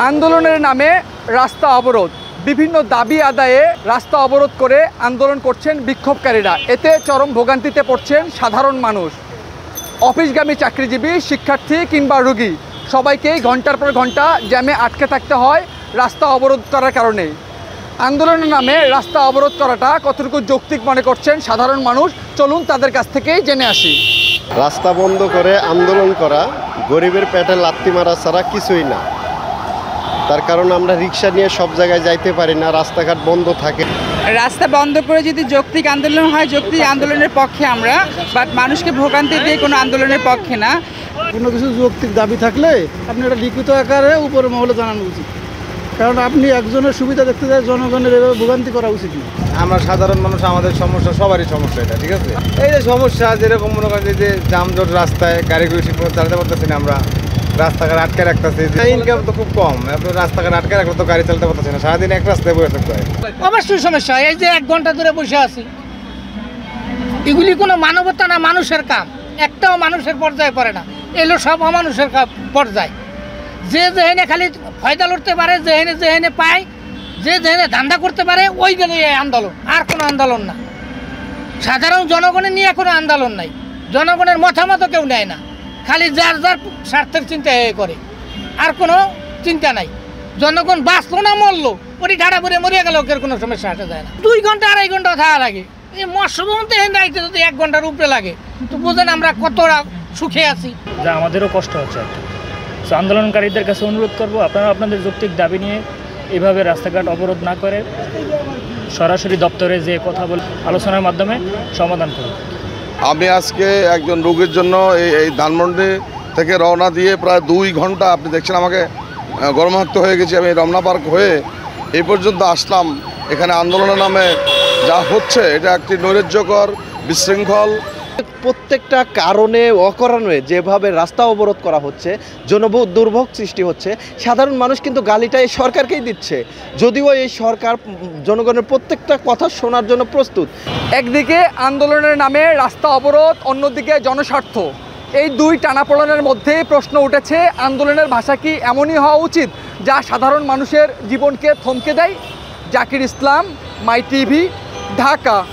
আন্দোলনের নামে রাস্তা অবরোধ, বিভিন্ন দাবি আদায়ে রাস্তা অবরোধ করে আন্দোলন করছেন বিক্ষোভকারীরা। এতে চরম ভোগান্তিতে পড়ছেন সাধারণ মানুষ, অফিসগামী চাকরিজীবী, শিক্ষার্থী কিংবা রোগী, সবাইকেই ঘন্টার পর ঘন্টা জ্যামে আটকে থাকতে হয় রাস্তা অবরোধ করার কারণে। আন্দোলনের নামে রাস্তা অবরোধ করাটা কতটুকু যৌক্তিক মনে করছেন সাধারণ মানুষ, চলুন তাদের কাছ থেকেই জেনে আসি। রাস্তা বন্ধ করে আন্দোলন করা গরিবের পেটে লাথি মারা ছাড়া কিছুই না। তার কারণ আমরা রিক্সা নিয়ে সব জায়গায় যাইতে পারি না, রাস্তাঘাট বন্ধ থাকে। রাস্তা বন্ধ করে যদি যৌক্তিক আন্দোলন হয়, যৌক্তিক আন্দোলনের পক্ষে আমরা, বাট মানুষকে ভোগান্তি দিয়ে কোনো আন্দোলনের পক্ষে না। কোনো কিছু যৌক্তিক দাবি থাকলে আপনি এটা লিখিত আকারে উপরে মহলে জানানো উচিত, কারণ আপনি একজনের সুবিধা দেখতে যায়, জনগণের এভাবে ভোগান্তি করা উচিত না। আমরা সাধারণ মানুষ, আমাদের সমস্যা, সবারই সমস্যা এটা, ঠিক আছে। এই যে সমস্যা, যেরকম মনে করেন যে যানজট, রাস্তায় গাড়িগুলো ঠিক মতো চালাতে পারতেছি না, আমরা রাস্তাঘাট আটকে রাখতেছি। ইনকাম তো খুব কম, আপনি রাস্তাঘাট আটকে রাখলে তো গাড়ি চালাতে পারতেছি না, সারাদিন এক রাস্তায় বসে থাকতে হয়। অবশ্যই সমস্যা। এই যে 1 ঘন্টা ধরে বসে আছি, এগুলি কোনো মানবতা না, মানুষের কাম। একটাও মানুষের পর্যায়ে পড়ে না, এগুলো সব অমানুষের পর্যায়ে। যে যেখানে খালি ফয়দা লড়তে পারে, যেখানে যেখানে পায়, যে যেখানে ধান্দা করতে পারে, ওই জন্য আন্দোলন, আর কোনো আন্দোলন না। সাধারণ জনগণের নিয়ে কোনো আন্দোলন নাই, জনগণের মতামতও কেউ নেয় না, খালি যার যার স্বার্থের চিন্তা করে, আর কোনো চিন্তা নাই। জনগণ বাঁচলো না মরলো, ওটি ঢাড়া পরে মরিয়া গেল, ওকে কোনো সমস্যা আসা যায় না। 2 ঘন্টা 2.5 ঘন্টা থাকা লাগে। এই মৎস্যভূমিতে রাইতে যদি 1 ঘন্টার উপরে লাগে, তো বোঝেন আমরা কতটা সুখে আছি। যা আমাদেরও কষ্ট হচ্ছে। তো আন্দোলনকারীদের কাছে অনুরোধ করব, আপনারা আপনাদের যৌক্তিক দাবি নিয়ে এভাবে রাস্তাঘাট অবরোধ না করে সরাসরি দপ্তরে যে কথা বলে আলোচনার মাধ্যমে সমাধান করুন। আমি আজকে একজন রোগীর জন্য এই ধানমন্ডি থেকে রওনা দিয়ে প্রায় 2 ঘন্টা, আপনি দেখছেন আমাকে গরমাক্ত হয়ে গেছি। আমি রমনা পার্ক হয়ে এই পর্যন্ত আসলাম। এখানে আন্দোলনের নামে যা হচ্ছে এটা একটি নৈরাজ্যকর, বিশৃঙ্খল। প্রত্যেকটা কারণে অকারণে যেভাবে রাস্তা অবরোধ করা হচ্ছে, দুর্ভোগ সৃষ্টি হচ্ছে। সাধারণ মানুষ কিন্তু গালিটা এই সরকারকেই দিচ্ছে, যদিও এই সরকার জনগণের প্রত্যেকটা কথা শোনার জন্য প্রস্তুত। একদিকে আন্দোলনের নামে রাস্তা অবরোধ, অন্যদিকে জনস্বার্থ, এই 2 টানাপোড়েনের মধ্যেই প্রশ্ন উঠেছে, আন্দোলনের ভাষা কি এমনই হওয়া উচিত যা সাধারণ মানুষের জীবনকে থমকে দেয়? জাকির ইসলাম, মাই টিভি, ঢাকা।